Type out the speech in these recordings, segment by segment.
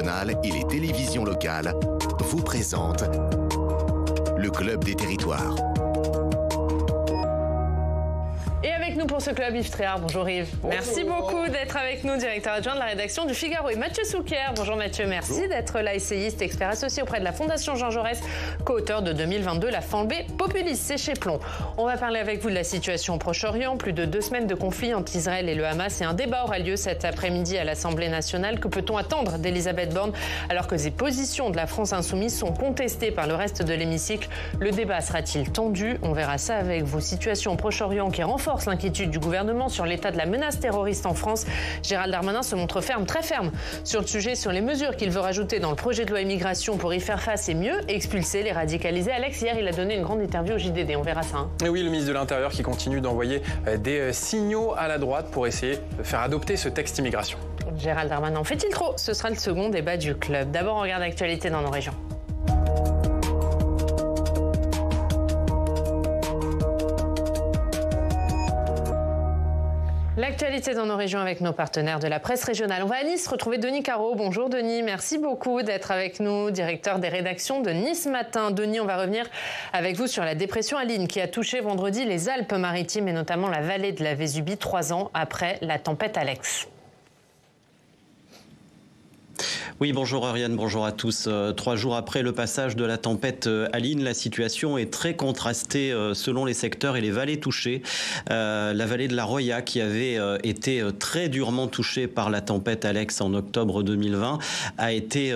régionales et les télévisions locales vous présentent le Club des Territoires. Et avec nous pour ce club, Yves Tréhard. Bonjour Yves. Bonjour. Merci beaucoup d'être avec nous, directeur adjoint de la rédaction du Figaro. Et Mathieu Souquier. Bonjour Mathieu, merci d'être là, essayiste, expert associé auprès de la Fondation Jean Jaurès, co-auteur de 2022, La flambée populiste, c'est chez Plomb. On va parler avec vous de la situation au Proche-Orient. Plus de 2 semaines de conflit entre Israël et le Hamas. Et un débat aura lieu cet après-midi à l'Assemblée nationale. Que peut-on attendre d'Elisabeth Borne alors que les positions de la France insoumise sont contestées par le reste de l'hémicycle? Le débat sera-t-il tendu? On verra ça avec vous. Situation au Proche-Orient qui renforce l'inquiétude du gouvernement sur l'état de la menace terroriste en France. Gérald Darmanin se montre ferme, très ferme, sur le sujet, sur les mesures qu'il veut rajouter dans le projet de loi immigration pour y faire face et mieux expulser les radicalisés. Alex, hier, il a donné une grande interview au JDD. On verra ça. Et oui, le ministre de l'Intérieur qui continue d'envoyer des signaux à la droite pour essayer de faire adopter ce texte immigration. Gérald Darmanin, fait-il trop? Ce sera le second débat du club. D'abord, on regarde l'actualité dans nos régions. L'actualité dans nos régions avec nos partenaires de la presse régionale. On va à Nice retrouver Denis Caro. Bonjour Denis, merci beaucoup d'être avec nous, directeur des rédactions de Nice Matin. Denis, on va revenir avec vous sur la dépression Aline qui a touché vendredi les Alpes-Maritimes et notamment la vallée de la Vésubie 3 ans après la tempête Alex. Oui, bonjour Ariane, bonjour à tous. 3 jours après le passage de la tempête Aline, la situation est très contrastée selon les secteurs et les vallées touchées. La vallée de la Roya, qui avait été très durement touchée par la tempête Alex en octobre 2020, a été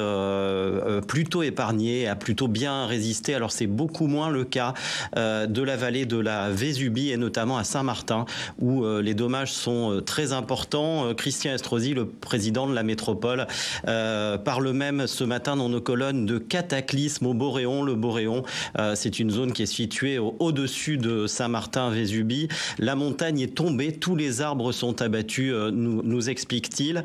plutôt épargnée, a plutôt bien résisté. Alors c'est beaucoup moins le cas de la vallée de la Vésubie et notamment à Saint-Martin, où les dommages sont très importants. Christian Estrosi, le président de la métropole, parle même ce matin dans nos colonnes de cataclysme au Boréon. Le Boréon, c'est une zone qui est située au-dessus de Saint-Martin-Vésubie. La montagne est tombée, tous les arbres sont abattus, nous explique-t-il.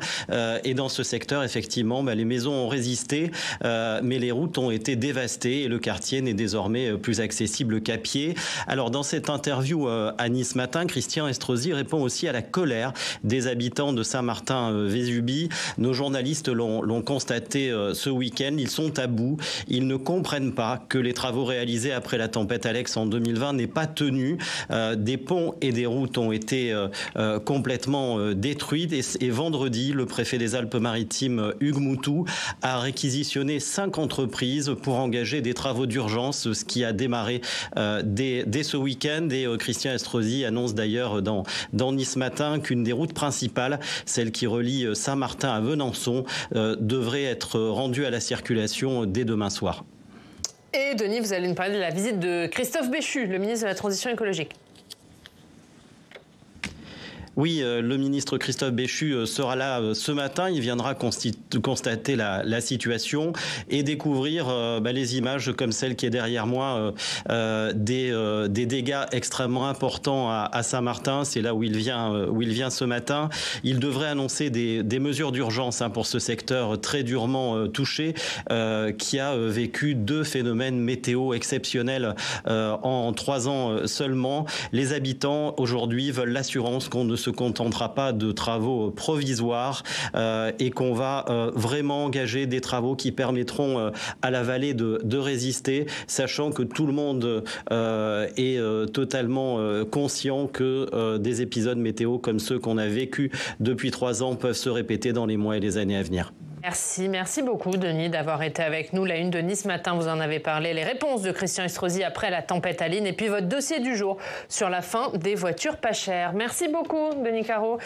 Et dans ce secteur, effectivement, les maisons ont résisté, mais les routes ont été dévastées et le quartier n'est désormais plus accessible qu'à pied. Alors, dans cette interview à Nice Matin, Christian Estrosi répond aussi à la colère des habitants de Saint-Martin-Vésubie. Nos journalistes l'ont constaté ce week-end, ils sont à bout, ils ne comprennent pas que les travaux réalisés après la tempête Alex en 2020 n'aient pas tenu. Des ponts et des routes ont été complètement détruites et vendredi, le préfet des Alpes-Maritimes, Hugues Moutou, a réquisitionné 5 entreprises pour engager des travaux d'urgence, ce qui a démarré dès ce week-end. Et Christian Estrosi annonce d'ailleurs dans Nice Matin qu'une des routes principales, celle qui relie Saint-Martin à Venançon, devrait être rendu à la circulation dès demain soir. Et Denis, vous allez nous parler de la visite de Christophe Béchu, le ministre de la Transition écologique. Oui, le ministre Christophe Béchu sera là ce matin. Il viendra constater la situation et découvrir les images comme celle qui est derrière moi des dégâts extrêmement importants à Saint-Martin. C'est là où il vient ce matin. Il devrait annoncer des mesures d'urgence pour ce secteur très durement touché qui a vécu 2 phénomènes météo exceptionnels en 3 ans seulement. Les habitants aujourd'hui veulent l'assurance qu'on ne se contentera pas de travaux provisoires et qu'on va vraiment engager des travaux qui permettront à la vallée de résister, sachant que tout le monde est totalement conscient que des épisodes météo comme ceux qu'on a vécus depuis 3 ans peuvent se répéter dans les mois et les années à venir. Merci beaucoup Denis d'avoir été avec nous. La une de Nice Matin, vous en avez parlé. Les réponses de Christian Estrosi après la tempête Aline et puis votre dossier du jour sur la fin des voitures pas chères. Merci beaucoup Denis Caro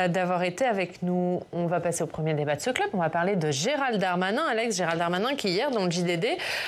d'avoir été avec nous. On va passer au premier débat de ce club. On va parler de Gérald Darmanin. Gérald Darmanin qui hier dans le JDD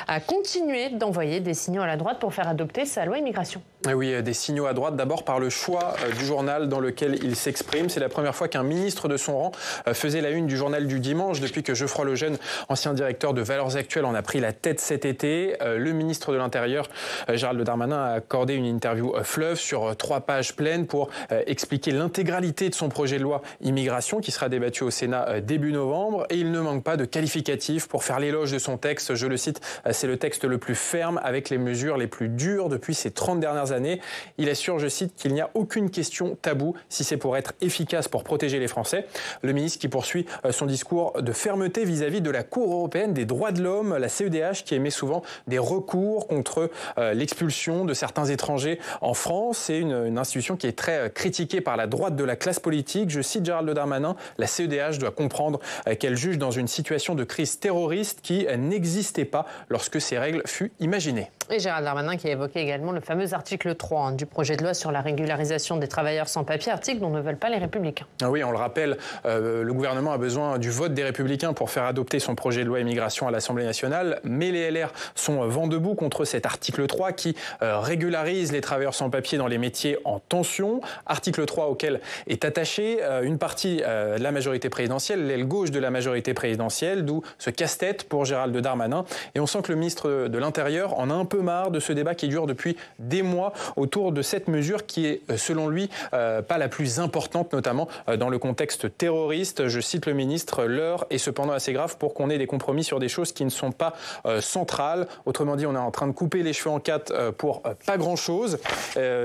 a continué d'envoyer des signaux à la droite pour faire adopter sa loi immigration. Oui, des signaux à droite, d'abord par le choix du journal dans lequel il s'exprime. C'est la première fois qu'un ministre de son rang faisait la une du journal du dimanche depuis que Geoffroy Lejeune, ancien directeur de Valeurs Actuelles, en a pris la tête cet été. Le ministre de l'Intérieur, Gérald Darmanin, a accordé une interview fleuve sur 3 pages pleines pour expliquer l'intégralité de son projet de loi immigration qui sera débattu au Sénat début novembre. Et il ne manque pas de qualificatifs pour faire l'éloge de son texte. Je le cite, c'est le texte le plus ferme avec les mesures les plus dures depuis ces 30 dernières années. Il assure, je cite, qu'il n'y a aucune question taboue si c'est pour être efficace pour protéger les Français. Le ministre qui poursuit son discours de fermeté fermeté vis-à-vis de la Cour européenne des droits de l'homme, la CEDH, qui émet souvent des recours contre l'expulsion de certains étrangers en France. C'est une institution qui est très critiquée par la droite de la classe politique. Je cite Gérald Darmanin, la CEDH doit comprendre qu'elle juge dans une situation de crise terroriste qui n'existait pas lorsque ces règles furent imaginées. Et Gérald Darmanin qui a évoqué également le fameux article 3 du projet de loi sur la régularisation des travailleurs sans papier, article dont ne veulent pas les Républicains. Ah oui, on le rappelle, le gouvernement a besoin du vote des Républicains pour faire adopter son projet de loi immigration à l'Assemblée nationale, mais les LR sont vent debout contre cet article 3 qui régularise les travailleurs sans papier dans les métiers en tension. Article 3 auquel est attachée une partie de la majorité présidentielle, l'aile gauche de la majorité présidentielle, d'où ce casse-tête pour Gérald Darmanin. Et on sent que le ministre de l'Intérieur en a un peu marre de ce débat qui dure depuis des mois autour de cette mesure qui est, selon lui, pas la plus importante, notamment dans le contexte terroriste. Je cite le ministre, l'heure est cependant assez grave pour qu'on ait des compromis sur des choses qui ne sont pas centrales. Autrement dit, on est en train de couper les cheveux en quatre pour pas grand-chose.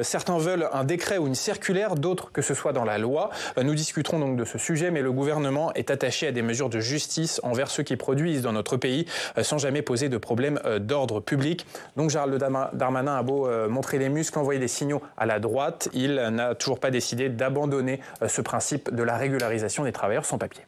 Certains veulent un décret ou une circulaire, d'autres que ce soit dans la loi. Nous discuterons donc de ce sujet, mais le gouvernement est attaché à des mesures de justice envers ceux qui produisent dans notre pays sans jamais poser de problème d'ordre public. Donc Gérald Darmanin a beau montrer les muscles, envoyer des signaux à la droite, il n'a toujours pas décidé d'abandonner ce principe de la régularisation des travailleurs sans papier.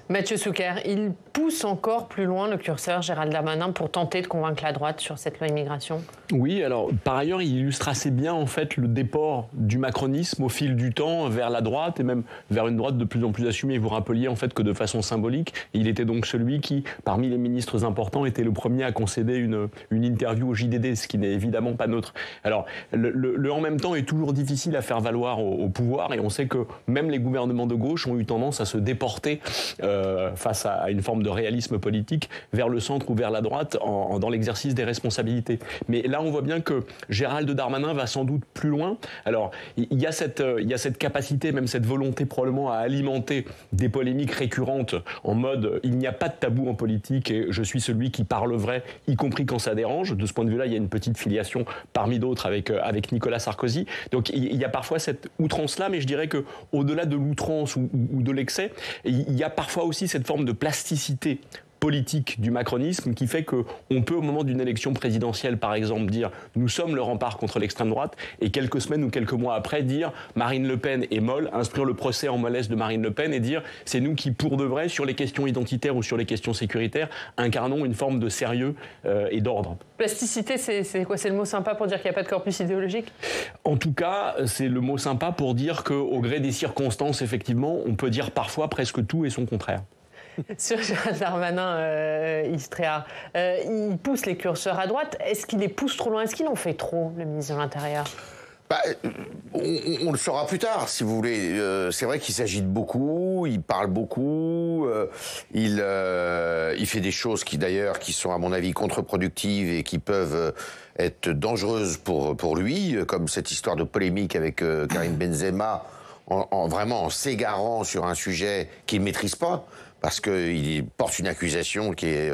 Mathieu Souker, il pousse encore plus loin le curseur, Gérald Darmanin, pour tenter de convaincre la droite sur cette loi immigration. Oui, alors par ailleurs, il illustre assez bien en fait le déport du macronisme au fil du temps vers la droite et même vers une droite de plus en plus assumée. Vous rappeliez en fait que de façon symbolique, il était donc celui qui, parmi les ministres importants, était le premier à concéder une interview au JDD, ce qui n'est évidemment pas neutre. Alors, le en même temps est toujours difficile à faire valoir au pouvoir et on sait que même les gouvernements de gauche ont eu tendance à se déporter face à une forme de réalisme politique vers le centre ou vers la droite dans l'exercice des responsabilités. Mais là, on voit bien que Gérald Darmanin va sans doute plus loin. Alors, il y a cette capacité, même cette volonté probablement à alimenter des polémiques récurrentes en mode « il n'y a pas de tabou en politique et je suis celui qui parle vrai, y compris quand ça dérange ». De ce point de vue-là, il y a une petite filiation parmi d'autres avec Nicolas Sarkozy. Donc, il y a parfois cette outrance-là, mais je dirais qu'au-delà de l'outrance ou de l'excès, il y a parfois aussi cette forme de plasticité politique du macronisme qui fait qu'on peut au moment d'une élection présidentielle par exemple dire nous sommes le rempart contre l'extrême droite et quelques semaines ou quelques mois après dire Marine Le Pen est molle, instruire le procès en mollesse de Marine Le Pen et dire c'est nous qui pour de vrai sur les questions identitaires ou sur les questions sécuritaires incarnons une forme de sérieux et d'ordre. Plasticité, c'est quoi? C'est le mot sympa pour dire qu'il n'y a pas de corpus idéologique? En tout cas, c'est le mot sympa pour dire qu'au gré des circonstances, effectivement, on peut dire parfois presque tout et son contraire. Sur Gérald Darmanin, Yves Tréhard, il pousse les curseurs à droite. Est-ce qu'il les pousse trop loin? Est-ce qu'il en fait trop, le ministre de l'Intérieur? On le saura plus tard, si vous voulez. C'est vrai qu'il s'agite beaucoup, il parle beaucoup, il fait des choses qui sont à mon avis contre-productives et qui peuvent être dangereuses pour lui, comme cette histoire de polémique avec Karim Benzema, vraiment en s'égarant sur un sujet qu'il ne maîtrise pas. Parce qu'il porte une accusation qui est,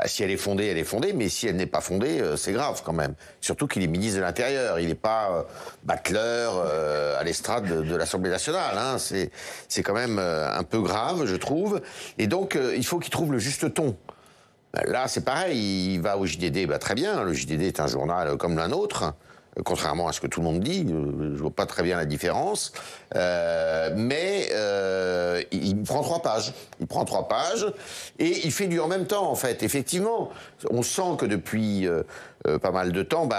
si elle est fondée, mais si elle n'est pas fondée, c'est grave quand même. Surtout qu'il est ministre de l'Intérieur, il n'est pas battleur à l'estrade de l'Assemblée nationale. Hein. C'est quand même un peu grave, je trouve. Et donc, il faut qu'il trouve le juste ton. Là, c'est pareil, il va au JDD, très bien, le JDD est un journal comme l'un autre. Contrairement à ce que tout le monde dit, je vois pas très bien la différence. Mais il prend 3 pages. Il prend 3 pages et il fait du en même temps, en fait. Effectivement, on sent que depuis pas mal de temps,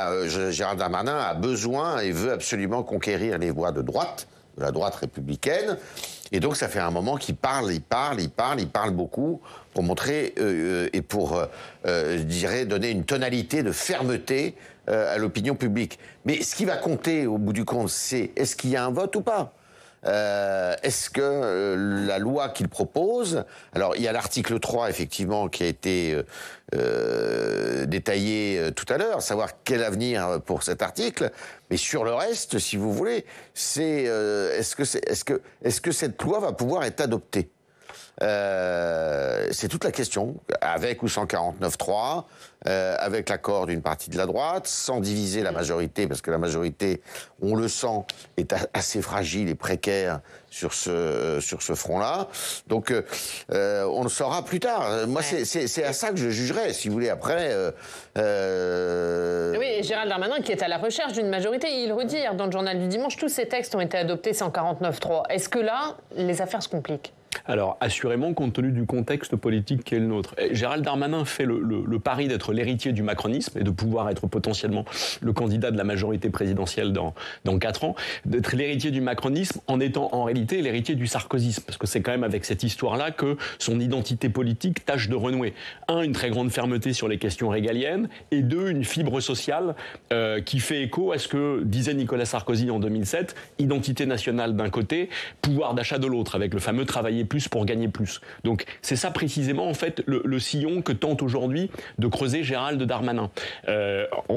Gérald Darmanin a besoin et veut absolument conquérir les voix de la droite républicaine. Et donc, ça fait un moment qu'il parle beaucoup pour montrer et pour, je dirais, donner une tonalité de fermeté à l'opinion publique. Mais ce qui va compter au bout du compte, c'est est-ce qu'il y a un vote ou pas ? Est-ce que la loi qu'il propose... Alors, il y a l'article 3, effectivement, qui a été détaillé tout à l'heure, savoir quel avenir pour cet article. Mais sur le reste, si vous voulez, c'est est-ce que cette loi va pouvoir être adoptée ? C'est toute la question, avec ou sans 49.3, avec l'accord d'une partie de la droite, sans diviser la majorité, parce que la majorité, on le sent, est assez fragile et précaire sur ce front-là. Donc, on le saura plus tard. Moi, c'est à ça que je jugerai, si vous voulez. Après... Oui, et Gérald Darmanin, qui est à la recherche d'une majorité, il redit hier dans le journal du dimanche, tous ces textes ont été adoptés sans 49.3. Est-ce que là, les affaires se compliquent ? Alors, assurément, compte tenu du contexte politique qui est le nôtre. Gérald Darmanin fait le pari d'être l'héritier du macronisme et de pouvoir être potentiellement le candidat de la majorité présidentielle dans 4 ans, d'être l'héritier du macronisme en étant en réalité l'héritier du sarkozysme, parce que c'est quand même avec cette histoire-là que son identité politique tâche de renouer. Une très grande fermeté sur les questions régaliennes, et 2, une fibre sociale qui fait écho à ce que disait Nicolas Sarkozy en 2007, identité nationale d'un côté, pouvoir d'achat de l'autre, avec le fameux travailler plus pour gagner plus. Donc c'est ça précisément en fait le sillon que tente aujourd'hui de creuser Gérald Darmanin.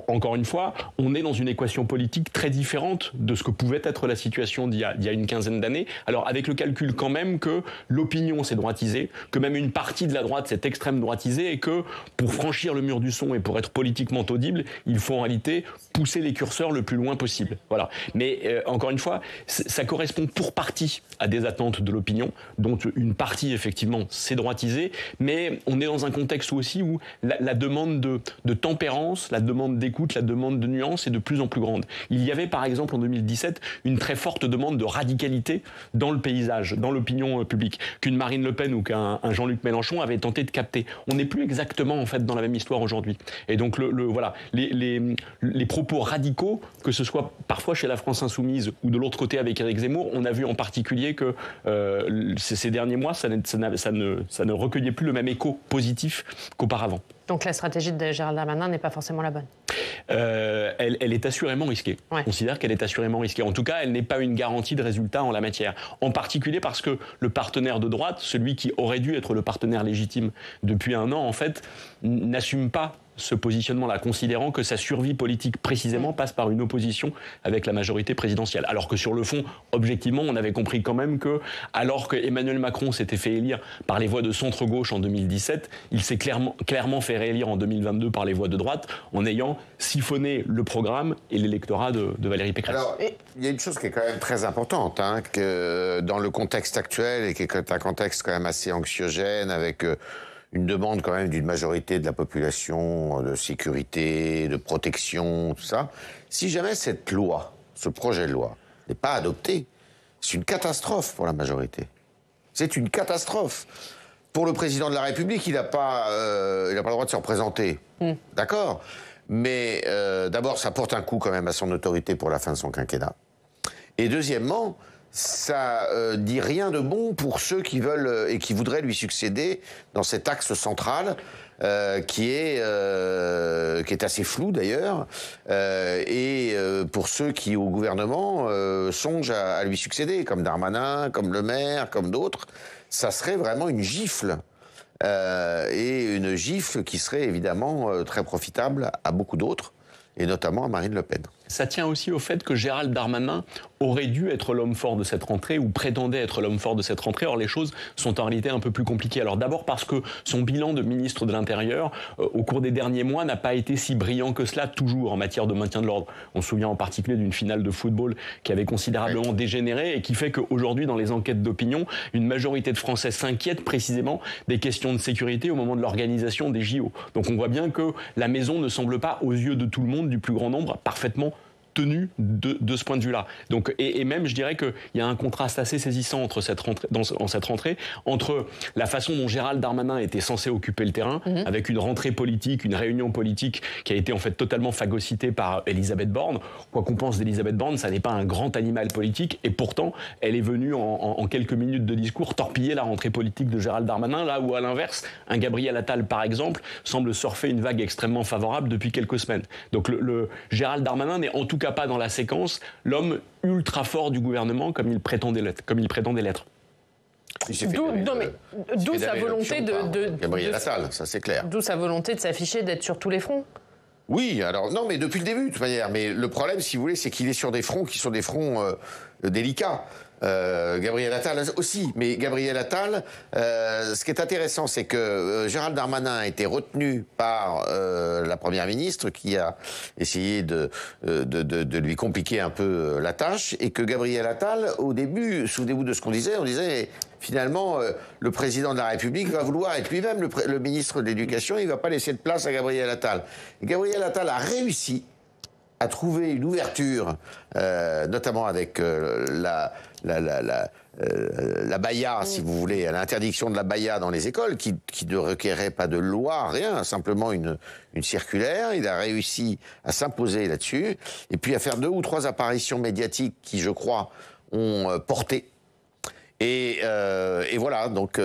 Encore une fois, on est dans une équation politique très différente de ce que pouvait être la situation d'il y a une quinzaine d'années. Alors avec le calcul quand même que l'opinion s'est droitisée, que même une partie de la droite s'est extrême droitisée, et que pour franchir le mur du son et pour être politiquement audible, il faut en réalité pousser les curseurs le plus loin possible. Voilà. Mais encore une fois, ça correspond pour partie à des attentes de l'opinion, dont une partie, effectivement, s'est droitisée, mais on est dans un contexte aussi où la demande de tempérance, la demande d'écoute, la demande de nuance est de plus en plus grande. Il y avait, par exemple, en 2017, une très forte demande de radicalité dans le paysage, dans l'opinion publique, qu'une Marine Le Pen ou qu'un Jean-Luc Mélenchon avaient tenté de capter. On n'est plus exactement, en fait, dans la même histoire aujourd'hui. Et donc, voilà, les propos radicaux, que ce soit parfois chez la France Insoumise ou de l'autre côté avec Éric Zemmour, on a vu en particulier que ces derniers mois, ça ne recueillait plus le même écho positif qu'auparavant. Donc la stratégie de Gérald Darmanin n'est pas forcément la bonne. Elle est assurément risquée. Ouais. On considère qu'elle est assurément risquée. En tout cas, elle n'est pas une garantie de résultat en la matière. En particulier parce que le partenaire de droite, celui qui aurait dû être le partenaire légitime depuis un an, en fait, n'assume pas ce positionnement-là, considérant que sa survie politique précisément passe par une opposition avec la majorité présidentielle. Alors que sur le fond, objectivement, on avait compris quand même que, alors que Emmanuel Macron s'était fait élire par les voix de centre-gauche en 2017, il s'est clairement fait réélire en 2022 par les voix de droite, en ayant siphonné le programme et l'électorat de Valérie Pécresse. Alors, il y a une chose qui est quand même très importante, que dans le contexte actuel, et qui est un contexte quand même assez anxiogène, avec une demande quand même d'une majorité de la population de sécurité, de protection, tout ça. Si jamais cette loi, ce projet de loi, n'est pas adopté, c'est une catastrophe pour la majorité. C'est une catastrophe. Pour le président de la République, il n'a pas le droit de se représenter. D'accord ? Mais d'abord, ça porte un coup quand même à son autorité pour la fin de son quinquennat. Et deuxièmement, ça dit rien de bon pour ceux qui veulent et qui voudraient lui succéder dans cet axe central qui est assez flou d'ailleurs, et pour ceux qui au gouvernement songent à lui succéder, comme Darmanin, comme Le Maire, comme d'autres, ça serait vraiment une gifle. Et une gifle qui serait évidemment très profitable à beaucoup d'autres, et notamment à Marine Le Pen. Ça tient aussi au fait que Gérald Darmanin aurait dû être l'homme fort de cette rentrée, ou prétendait être l'homme fort de cette rentrée. Or, les choses sont en réalité un peu plus compliquées. Alors d'abord parce que son bilan de ministre de l'Intérieur, au cours des derniers mois, n'a pas été si brillant que cela, toujours en matière de maintien de l'ordre. On se souvient en particulier d'une finale de football qui avait considérablement dégénéré, et qui fait qu'aujourd'hui, dans les enquêtes d'opinion, une majorité de Français s'inquiètent précisément des questions de sécurité au moment de l'organisation des JO. Donc on voit bien que la maison ne semble pas, aux yeux de tout le monde, du plus grand nombre, parfaitement tenu de ce point de vue-là. Donc, et même, je dirais qu'il y a un contraste assez saisissant entre cette rentrée, entre la façon dont Gérald Darmanin était censé occuper le terrain, avec une rentrée politique, une réunion politique qui a été en fait totalement phagocytée par Elisabeth Borne. Quoi qu'on pense d'Elisabeth Borne, ça n'est pas un grand animal politique, et pourtant, elle est venue en quelques minutes de discours torpiller la rentrée politique de Gérald Darmanin, là où, à l'inverse, un Gabriel Attal, par exemple, semble surfer une vague extrêmement favorable depuis quelques semaines. Donc le Gérald Darmanin n'est en tout cas pas dans la séquence l'homme ultra fort du gouvernement comme il prétendait l'être. D'où sa volonté de Gabriel Attal, ça c'est clair. D'où sa volonté de s'afficher, d'être sur tous les fronts. Oui, alors non, mais depuis le début de toute manière. Mais le problème, si vous voulez, c'est qu'il est sur des fronts qui sont des fronts délicat. Gabriel Attal aussi, mais Gabriel Attal, ce qui est intéressant, c'est que Gérald Darmanin a été retenu par la Première ministre qui a essayé de lui compliquer un peu la tâche, et que Gabriel Attal, au début, souvenez-vous de ce qu'on disait, on disait finalement le président de la République va vouloir être lui-même le ministre de l'Éducation, il ne va pas laisser de place à Gabriel Attal. Et Gabriel Attal a réussi à trouver une ouverture, notamment avec la baya, si vous voulez, à l'interdiction de la baya dans les écoles, qui ne requérait pas de loi, rien, simplement une circulaire. Il a réussi à s'imposer là-dessus, et puis à faire 2 ou 3 apparitions médiatiques qui, je crois, ont porté. Et voilà, donc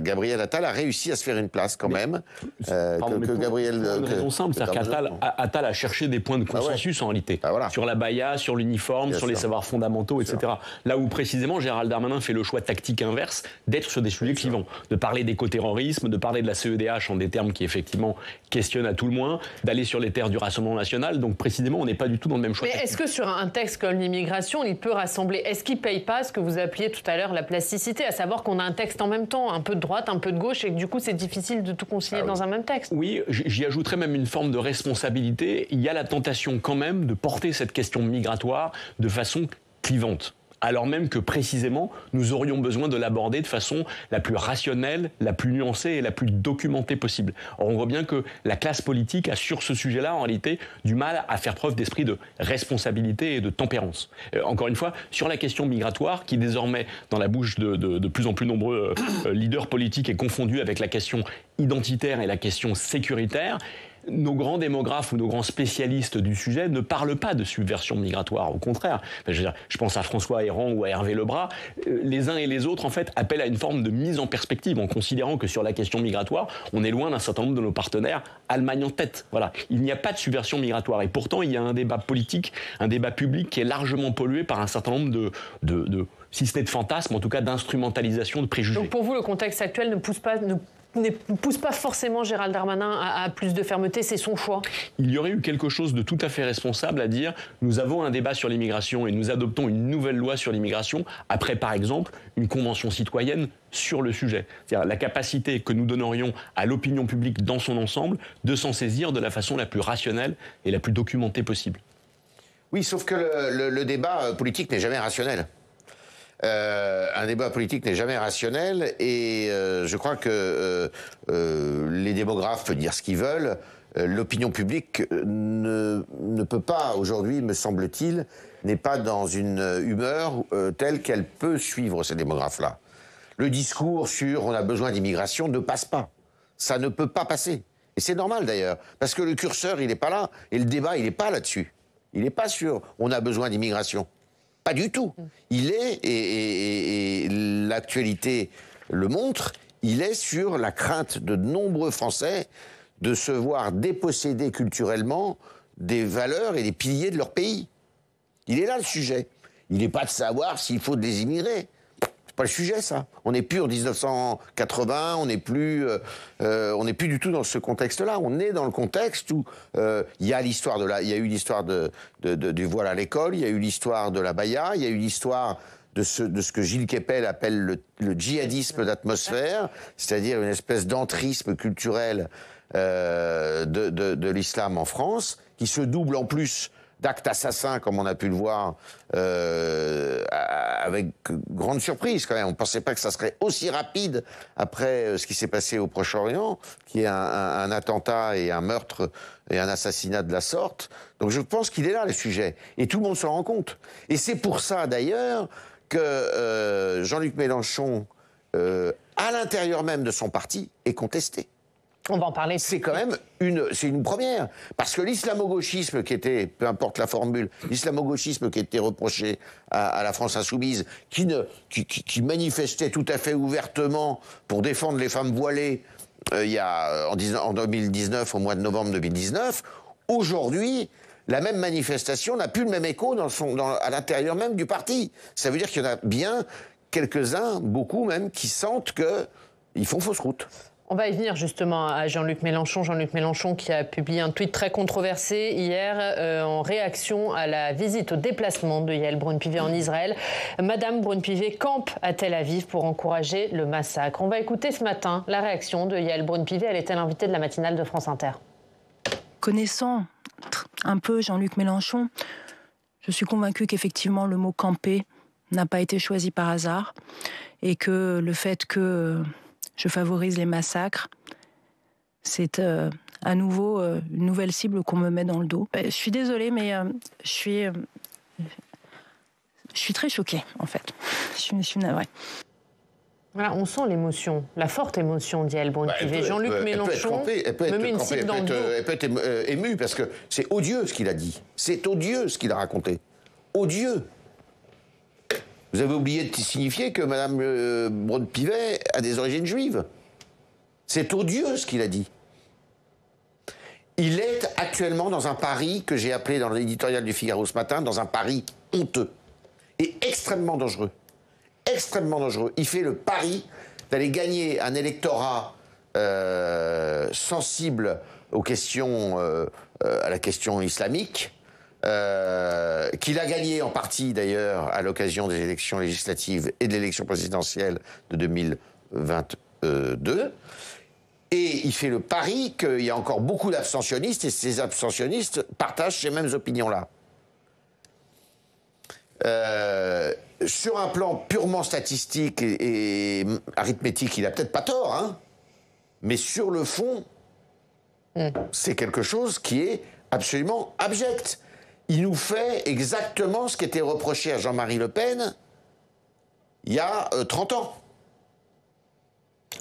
Gabriel Attal a réussi à se faire une place quand même. Pour une raison simple, c'est-à-dire qu'Attal a cherché des points de consensus en réalité. Voilà. Sur la baya, sur l'uniforme, sur les savoirs fondamentaux, etc. Là où précisément Gérald Darmanin fait le choix tactique inverse d'être sur des sujets clivants, de parler d'écoterrorisme, de parler de la CEDH en des termes qui effectivement questionnent à tout le moins, d'aller sur les terres du Rassemblement national. Donc précisément, on n'est pas du tout dans le même choix. Mais est-ce que sur un texte comme l'immigration, il peut rassembler? Est-ce qu'il ne paye pas ce que vous appeliez tout à l'heure la plasticité, à savoir qu'on a un texte en même temps, un peu de droite, un peu de gauche, et que du coup c'est difficile de tout concilier dans un même texte? Oui, j'y ajouterais même une forme de responsabilité. Il y a la tentation quand même de porter cette question migratoire de façon clivante, alors même que précisément nous aurions besoin de l'aborder de façon la plus rationnelle, la plus nuancée et la plus documentée possible. Or, on voit bien que la classe politique a sur ce sujet-là en réalité du mal à faire preuve d'esprit de responsabilité et de tempérance. Encore une fois, sur la question migratoire, qui désormais dans la bouche de plus en plus nombreux leaders politiques est confondue avec la question identitaire et la question sécuritaire, nos grands démographes ou nos grands spécialistes du sujet ne parlent pas de subversion migratoire. Au contraire, je pense à François Héran ou à Hervé Lebras. Les uns et les autres, en fait, appellent à une forme de mise en perspective en considérant que sur la question migratoire, on est loin d'un certain nombre de nos partenaires, Allemagne en tête. Voilà. Il n'y a pas de subversion migratoire. Et pourtant, il y a un débat politique, un débat public qui est largement pollué par un certain nombre si ce n'est de fantasmes, en tout cas d'instrumentalisation, de préjugés. Donc pour vous, le contexte actuel ne pousse pas forcément Gérald Darmanin à plus de fermeté, c'est son choix? Il y aurait eu quelque chose de tout à fait responsable à dire nous avons un débat sur l'immigration et nous adoptons une nouvelle loi sur l'immigration après, par exemple, une convention citoyenne sur le sujet. C'est-à-dire la capacité que nous donnerions à l'opinion publique dans son ensemble de s'en saisir de la façon la plus rationnelle et la plus documentée possible. Oui, sauf que le débat politique n'est jamais rationnel. Un débat politique n'est jamais rationnel et je crois que les démographes peuvent dire ce qu'ils veulent. L'opinion publique ne peut pas, aujourd'hui, me semble-t-il, n'est pas dans une humeur telle qu'elle peut suivre ces démographes-là. Le discours sur « on a besoin d'immigration » ne passe pas. Ça ne peut pas passer. Et c'est normal d'ailleurs, parce que le curseur, il n'est pas là, et le débat, il n'est pas là-dessus. Il n'est pas sur « on a besoin d'immigration ». Pas du tout. Il est, et l'actualité le montre, il est sur la crainte de nombreux Français de se voir déposséder culturellement des valeurs et des piliers de leur pays. Il est là le sujet. Il n'est pas de savoir s'il faut les immigrer. C'est pas le sujet, ça. On n'est plus en 1980, on n'est plus du tout dans ce contexte-là. On est dans le contexte où il y a eu l'histoire du voile à l'école, il y a eu l'histoire de la baya, il y a eu l'histoire de ce que Gilles Kepel appelle le djihadisme d'atmosphère, c'est-à-dire une espèce d'entrisme culturel de l'islam en France, qui se double en plus d'actes assassins, comme on a pu le voir, avec grande surprise quand même. On ne pensait pas que ça serait aussi rapide après ce qui s'est passé au Proche-Orient, qui est un attentat et un meurtre et un assassinat de la sorte. Donc je pense qu'il est là, le sujet. Et tout le monde s'en rend compte. Et c'est pour ça, d'ailleurs, que Jean-Luc Mélenchon, à l'intérieur même de son parti, est contesté. On va en parler. C'est quand même une première. Parce que l'islamo-gauchisme qui était, peu importe la formule, l'islamo-gauchisme qui était reproché à la France insoumise, qui manifestait tout à fait ouvertement pour défendre les femmes voilées en 2019, au mois de novembre 2019, aujourd'hui, la même manifestation n'a plus le même écho à l'intérieur même du parti. Ça veut dire qu'il y en a bien quelques-uns, beaucoup même, qui sentent qu'ils font fausse route. On va y venir justement à Jean-Luc Mélenchon. Jean-Luc Mélenchon qui a publié un tweet très controversé hier en réaction à la visite au déplacement de Yael Braun-Pivet en Israël. Madame Braun-Pivet campe à Tel Aviv pour encourager le massacre. On va écouter ce matin la réaction de Yael Braun-Pivet. Elle était l'invitée de la matinale de France Inter. Connaissant un peu Jean-Luc Mélenchon, je suis convaincue qu'effectivement le mot camper n'a pas été choisi par hasard et que le fait que je favorise les massacres, c'est à nouveau une nouvelle cible qu'on me met dans le dos. Je suis désolée, mais je suis très choquée, en fait. Je suis navrée. Voilà, on sent l'émotion, la forte émotion d'Yael Braun-Pivet. Jean-Luc Mélenchon me met une cible dans le dos. Elle peut être émue, parce que c'est odieux ce qu'il a dit. C'est odieux ce qu'il a raconté. Odieux. Vous avez oublié de signifier que Mme Braun-Pivet a des origines juives. C'est odieux ce qu'il a dit. Il est actuellement dans un pari que j'ai appelé dans l'éditorial du Figaro ce matin, dans un pari honteux et extrêmement dangereux. Extrêmement dangereux. Il fait le pari d'aller gagner un électorat sensible aux questions, à la question islamique, qu'il a gagné en partie d'ailleurs à l'occasion des élections législatives et de l'élection présidentielle de 2022. Et il fait le pari qu'il y a encore beaucoup d'abstentionnistes et ces abstentionnistes partagent ces mêmes opinions-là. Sur un plan purement statistique et arithmétique, il a peut-être pas tort, hein, mais sur le fond, c'est quelque chose qui est absolument abject. Il nous fait exactement ce qui était reproché à Jean-Marie Le Pen il y a 30 ans.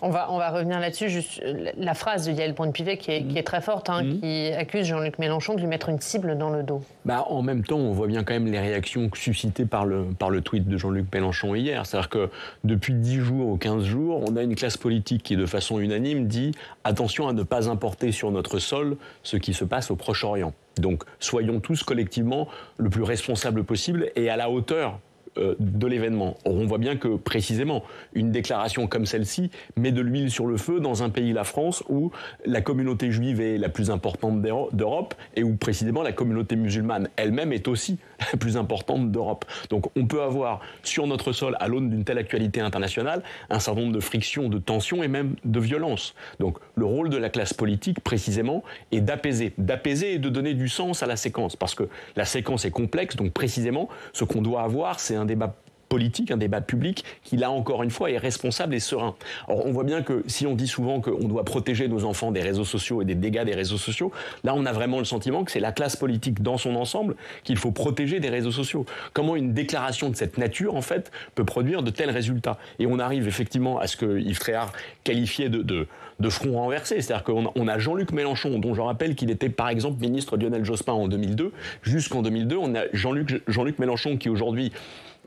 On va revenir là-dessus, juste la phrase de Yael Braun-Pivet qui est très forte, qui accuse Jean-Luc Mélenchon de lui mettre une cible dans le dos. En même temps, on voit bien quand même les réactions suscitées par le tweet de Jean-Luc Mélenchon hier. C'est-à-dire que depuis 10 jours ou 15 jours, on a une classe politique qui, de façon unanime, dit « Attention à ne pas importer sur notre sol ce qui se passe au Proche-Orient ». Donc, soyons tous collectivement le plus responsables possible et à la hauteur de l'événement. Or, on voit bien que, précisément, une déclaration comme celle-ci met de l'huile sur le feu dans un pays, la France, où la communauté juive est la plus importante d'Europe et où, précisément, la communauté musulmane elle-même est aussi la plus importante d'Europe. Donc, on peut avoir, sur notre sol, à l'aune d'une telle actualité internationale, un certain nombre de frictions, de tensions et même de violences. Donc, le rôle de la classe politique, précisément, est d'apaiser et de donner du sens à la séquence. Parce que la séquence est complexe, donc, précisément, ce qu'on doit avoir, c'est un débat politique, un débat public qui, là encore une fois, est responsable et serein. Or, on voit bien que si on dit souvent qu'on doit protéger nos enfants des réseaux sociaux et des dégâts des réseaux sociaux, là, on a vraiment le sentiment que c'est la classe politique dans son ensemble qu'il faut protéger des réseaux sociaux. Comment une déclaration de cette nature, en fait, peut produire de tels résultats? Et on arrive effectivement à ce que Yves Tréhard qualifiait de front renversé. C'est-à-dire qu'on a Jean-Luc Mélenchon, dont je rappelle qu'il était par exemple ministre de Lionel Jospin en 2002. Jusqu'en 2002, on a Jean-Luc Mélenchon qui aujourd'hui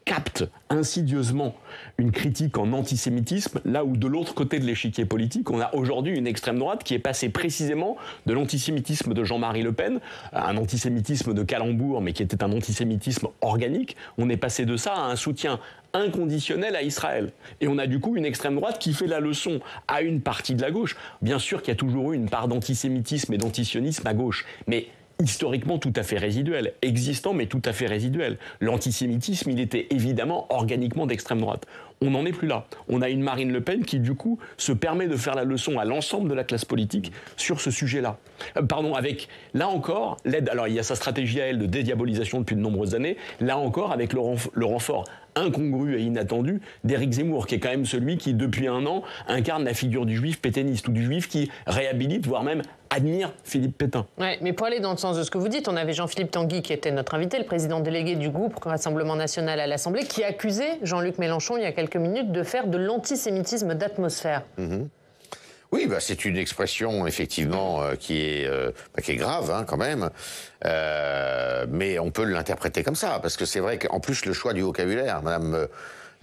capte insidieusement une critique en antisémitisme, là où de l'autre côté de l'échiquier politique, on a aujourd'hui une extrême droite qui est passée précisément de l'antisémitisme de Jean-Marie Le Pen, un antisémitisme de calembour, mais qui était un antisémitisme organique. On est passé de ça à un soutien inconditionnel à Israël. Et on a du coup une extrême droite qui fait la leçon à une partie de la gauche. Bien sûr qu'il y a toujours eu une part d'antisémitisme et d'antisionisme à gauche, mais historiquement tout à fait résiduel, existant mais tout à fait résiduel. L'antisémitisme, il était évidemment organiquement d'extrême droite. On n'en est plus là. On a une Marine Le Pen qui, du coup, se permet de faire la leçon à l'ensemble de la classe politique sur ce sujet-là. Avec, là encore, l'aide... Alors, il y a sa stratégie à elle de dédiabolisation depuis de nombreuses années. Là encore, avec le renfort incongru et inattendu d'Éric Zemmour, qui est quand même celui qui, depuis un an, incarne la figure du juif pétainiste ou du juif qui réhabilite, voire même admire Philippe Pétain. Ouais, mais pour aller dans le sens de ce que vous dites, on avait Jean-Philippe Tanguy qui était notre invité, le président délégué du groupe Rassemblement National à l'Assemblée, qui accusait Jean-Luc Mélenchon il y a quelques minutes de faire de l'antisémitisme d'atmosphère. Oui, c'est une expression effectivement qui est grave hein, quand même, mais on peut l'interpréter comme ça, parce que c'est vrai qu'en plus le choix du vocabulaire, Madame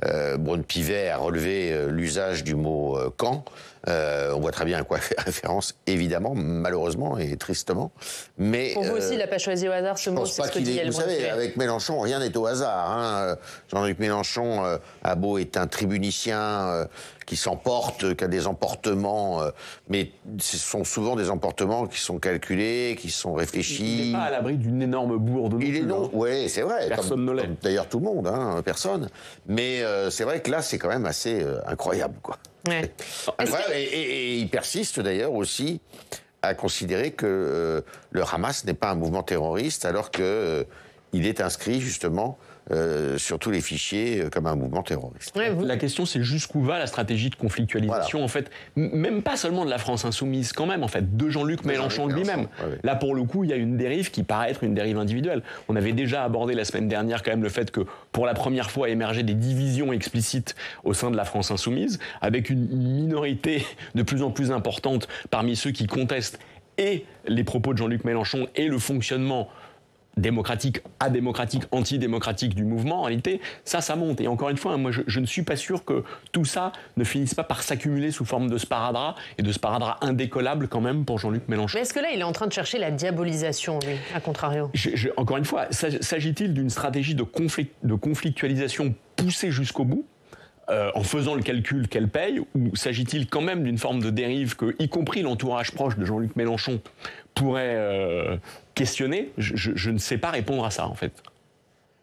Braun-Pivet a relevé l'usage du mot camp, On voit très bien à quoi fait référence, évidemment, malheureusement et tristement. Mais pour vous aussi, il n'a pas choisi au hasard ce mot, c'est ce que dit Yael Vous savez, Braun-Pivet. avec Mélenchon, rien n'est au hasard. Hein. Jean-Luc Mélenchon a beau être un tribunicien qui s'emporte, qui a des emportements, mais ce sont souvent des emportements qui sont calculés, qui sont réfléchis. Il n'est pas à l'abri d'une énorme bourde. Il est non, oui, c'est vrai. Personne ne l'est. D'ailleurs, tout le monde, hein, personne. Mais c'est vrai que là, c'est quand même assez incroyable, quoi. Ouais. Incroyable. Et il persiste d'ailleurs aussi à considérer que le Hamas n'est pas un mouvement terroriste, alors que il est inscrit justement sur tous les fichiers comme un mouvement terroriste. Ouais, La question, c'est jusqu'où va la stratégie de conflictualisation, Voilà. en fait, même pas seulement de la France insoumise, quand même, en fait, de Jean-Luc Mélenchon lui-même. Ouais. Là, pour le coup, il y a une dérive qui paraît être une dérive individuelle. On avait déjà abordé la semaine dernière, quand même, le fait que, pour la première fois, émergeaient des divisions explicites au sein de la France insoumise, avec une minorité de plus en plus importante parmi ceux qui contestent et les propos de Jean-Luc Mélenchon et le fonctionnement démocratique, adémocratique, antidémocratique du mouvement, en réalité, ça monte. Et encore une fois, moi, je ne suis pas sûr que tout ça ne finisse pas par s'accumuler sous forme de sparadrap, et de sparadrap indécollable quand même pour Jean-Luc Mélenchon. Mais est-ce que là, il est en train de chercher la diabolisation, lui, à contrario? Encore une fois, s'agit-il d'une stratégie de conflictualisation poussée jusqu'au bout, en faisant le calcul qu'elle paye, ou s'agit-il quand même d'une forme de dérive que, y compris l'entourage proche de Jean-Luc Mélenchon, pourrait questionner? Je ne sais pas répondre à ça, en fait.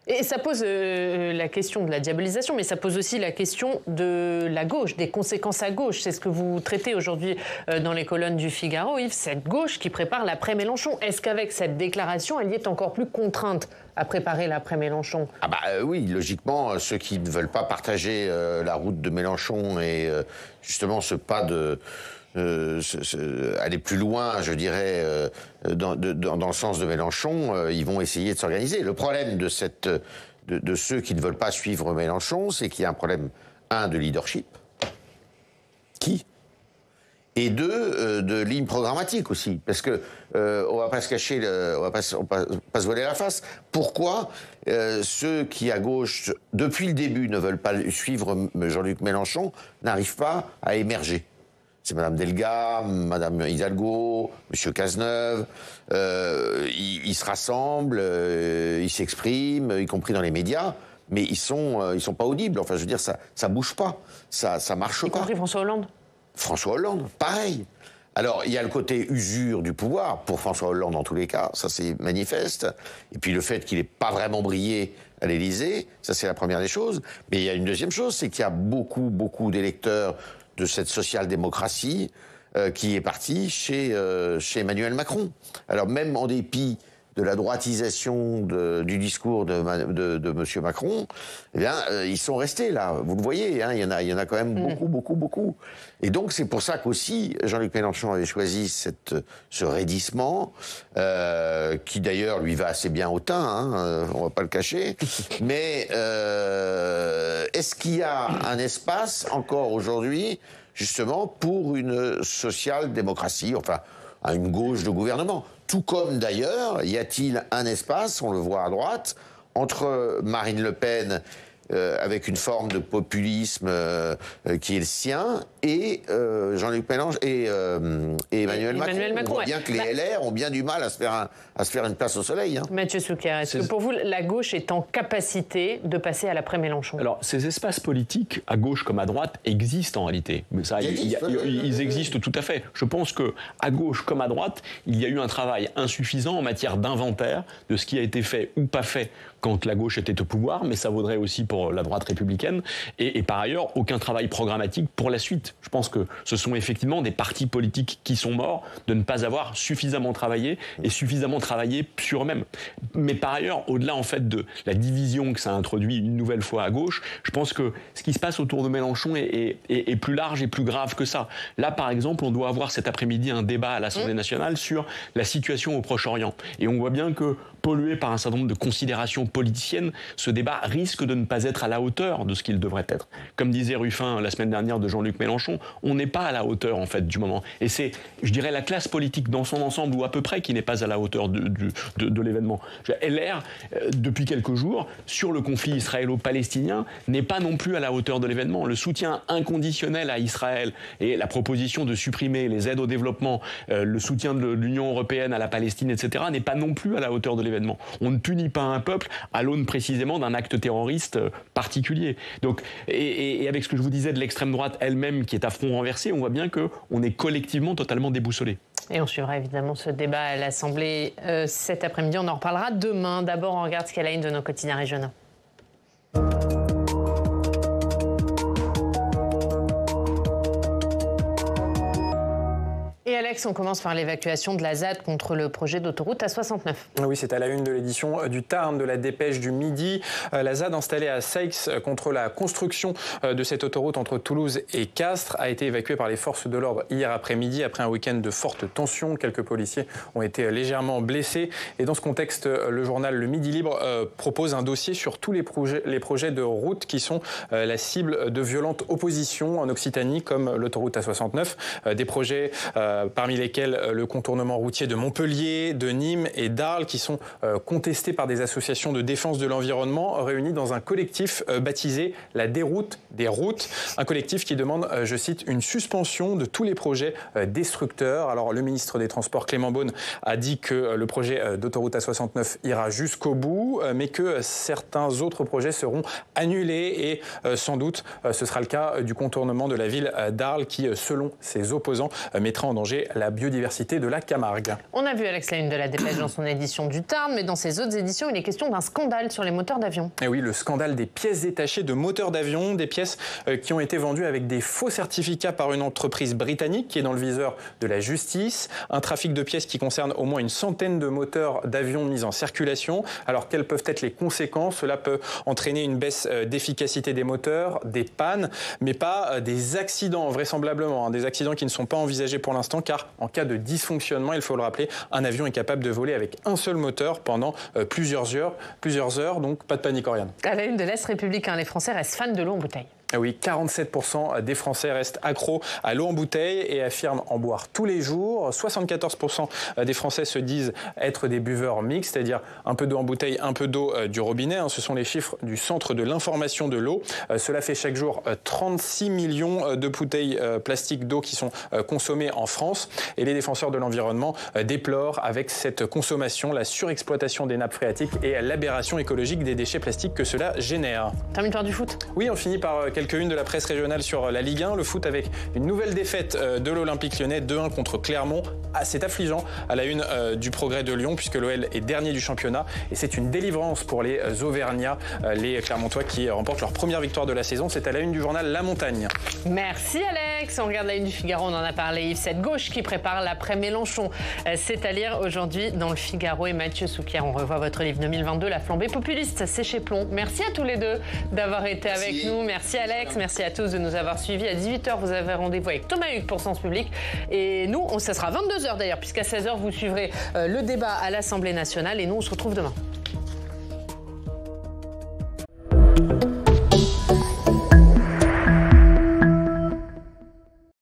Et ça pose la question de la diabolisation, mais ça pose aussi la question de la gauche, des conséquences à gauche. C'est ce que vous traitez aujourd'hui dans les colonnes du Figaro, Yves, cette gauche qui prépare l'après-Mélenchon. Est-ce qu'avec cette déclaration, elle y est encore plus contrainte à préparer l'après-Mélenchon? Ah bah oui, logiquement, ceux qui ne veulent pas partager la route de Mélenchon et justement ce pas de... aller plus loin, je dirais, dans le sens de Mélenchon, ils vont essayer de s'organiser. Le problème de ceux qui ne veulent pas suivre Mélenchon, c'est qu'il y a un problème, de leadership, et de ligne programmatique aussi, parce que on va pas se cacher, on va pas se voiler la face. Pourquoi ceux qui à gauche, depuis le début, ne veulent pas suivre Jean-Luc Mélenchon, n'arrivent pas à émerger? C'est Madame Delga, Madame Hidalgo, Monsieur Cazeneuve. Ils se rassemblent, ils s'expriment, y compris dans les médias, mais ils sont pas audibles. Enfin, je veux dire, ça bouge pas, ça marche pas. Y compris François Hollande. François Hollande, pareil. Alors, il y a le côté usure du pouvoir, pour François Hollande en tous les cas, ça c'est manifeste. Et puis le fait qu'il n'ait pas vraiment brillé à l'Élysée, ça c'est la première des choses. Mais il y a une deuxième chose, c'est qu'il y a beaucoup d'électeurs de cette social-démocratie qui est partie chez Emmanuel Macron. Alors même en dépit de la droitisation du discours de M. Macron, eh bien, ils sont restés là. Vous le voyez, hein, il y en a quand même beaucoup. Et donc, c'est pour ça qu'aussi, Jean-Luc Mélenchon avait choisi ce raidissement, qui d'ailleurs lui va assez bien au teint, hein, on va pas le cacher. Mais est-ce qu'il y a un espace encore aujourd'hui, justement, pour une social-démocratie, enfin, à une gauche de gouvernement? Tout comme d'ailleurs, y a-t-il un espace, on le voit à droite, entre Marine Le Pen, avec une forme de populisme qui est le sien, et Jean-Luc Mélenchon et Emmanuel Macron. On voit bien que les LR ont bien du mal à se faire une place au soleil. Hein. Mathieu Souker, est-ce que pour vous, la gauche est en capacité de passer à l'après-Mélenchon? Alors, ces espaces politiques, à gauche comme à droite, existent en réalité. Mais ça, ils existent tout à fait. Je pense que à gauche comme à droite, il y a eu un travail insuffisant en matière d'inventaire de ce qui a été fait ou pas fait quand la gauche était au pouvoir, mais ça vaudrait aussi pour la droite républicaine. Et par ailleurs, aucun travail programmatique pour la suite. Je pense que ce sont effectivement des partis politiques qui sont morts de ne pas avoir suffisamment travaillé et suffisamment travaillé sur eux-mêmes. Mais par ailleurs, au-delà en fait de la division que ça a introduit une nouvelle fois à gauche, je pense que ce qui se passe autour de Mélenchon est plus large et plus grave que ça. Là, par exemple, on doit avoir cet après-midi un débat à l'Assemblée nationale sur la situation au Proche-Orient. Et on voit bien que, pollué par un certain nombre de considérations politicienne, ce débat risque de ne pas être à la hauteur de ce qu'il devrait être. Comme disait Ruffin la semaine dernière de Jean-Luc Mélenchon, on n'est pas à la hauteur en fait du moment. Et c'est, je dirais, la classe politique dans son ensemble ou à peu près qui n'est pas à la hauteur de l'événement. LR, depuis quelques jours, sur le conflit israélo-palestinien, n'est pas non plus à la hauteur de l'événement. Le soutien inconditionnel à Israël et la proposition de supprimer les aides au développement, le soutien de l'Union européenne à la Palestine, etc., n'est pas non plus à la hauteur de l'événement. On ne punit pas un peuple à l'aune précisément d'un acte terroriste particulier. Donc, et avec ce que je vous disais de l'extrême droite elle-même qui est à front renversé, on voit bien qu'on est collectivement totalement déboussolé. Et on suivra évidemment ce débat à l'Assemblée cet après-midi. On en reparlera demain. D'abord, on regarde ce qu'elle a une de nos quotidiens régionaux. Et Alex, on commence par l'évacuation de la ZAD contre le projet d'autoroute A69. Oui, c'est à la une de l'édition du Tarn de la Dépêche du Midi. La ZAD installée à Seix contre la construction de cette autoroute entre Toulouse et Castres a été évacuée par les forces de l'ordre hier après-midi après un week-end de forte tension. Quelques policiers ont été légèrement blessés. Et dans ce contexte, le journal Le Midi Libre propose un dossier sur tous les projets de route qui sont la cible de violentes oppositions en Occitanie, comme l'autoroute A69. Des projets parmi lesquels le contournement routier de Montpellier, de Nîmes et d'Arles, qui sont contestés par des associations de défense de l'environnement réunies dans un collectif baptisé La Déroute des routes. Un collectif qui demande, je cite, une suspension de tous les projets destructeurs. Alors le ministre des Transports, Clément Beaune, a dit que le projet d'autoroute A69 ira jusqu'au bout, mais que certains autres projets seront annulés et sans doute ce sera le cas du contournement de la ville d'Arles qui, selon ses opposants, mettra en danger la biodiversité de la Camargue. On a vu Alex la une de la Dépêche dans son édition du Tarn, mais dans ses autres éditions, il est question d'un scandale sur les moteurs d'avion. Et oui, le scandale des pièces détachées de moteurs d'avion, des pièces qui ont été vendues avec des faux certificats par une entreprise britannique qui est dans le viseur de la justice. Un trafic de pièces qui concerne au moins une centaine de moteurs d'avion mis en circulation. Alors, quelles peuvent être les conséquences? Cela peut entraîner une baisse d'efficacité des moteurs, des pannes, mais pas des accidents, vraisemblablement. Des accidents qui ne sont pas envisagés pour l'instant, car en cas de dysfonctionnement, il faut le rappeler, un avion est capable de voler avec un seul moteur pendant plusieurs heures, donc pas de panique, Oriane. À la une de l'Est républicain, les Français restent fans de l'eau en bouteille. Oui, 47% des Français restent accros à l'eau en bouteille et affirment en boire tous les jours. 74% des Français se disent être des buveurs mixtes, c'est-à-dire un peu d'eau en bouteille, un peu d'eau du robinet. Ce sont les chiffres du Centre de l'information de l'eau. Cela fait chaque jour 36 millions de bouteilles plastiques d'eau qui sont consommées en France. Et les défenseurs de l'environnement déplorent avec cette consommation la surexploitation des nappes phréatiques et l'aberration écologique des déchets plastiques que cela génère. Termine par du foot. Oui, on finit par quelques-unes de la presse régionale sur la Ligue 1. Le foot avec une nouvelle défaite de l'Olympique Lyonnais, 2-1 contre Clermont. C'est affligeant à la une du Progrès de Lyon puisque l'OL est dernier du championnat et c'est une délivrance pour les Auvergnats, les Clermontois qui remportent leur première victoire de la saison. C'est à la une du journal La Montagne. Merci Alex. On regarde la une du Figaro, on en a parlé. Yves, cette gauche qui prépare l'après-Mélenchon. C'est à lire aujourd'hui dans le Figaro. Et Mathieu Souquier, on revoit votre livre 2022, La flambée populiste, c'est chez Plomb. Merci à tous les deux d'avoir été avec nous. Merci Alex, merci à tous de nous avoir suivis. À 18h, vous avez rendez-vous avec Thomas Hugues pour Sens Public. Et nous, ça sera 22h d'ailleurs, puisqu'à 16h, vous suivrez le débat à l'Assemblée nationale. Et nous, on se retrouve demain.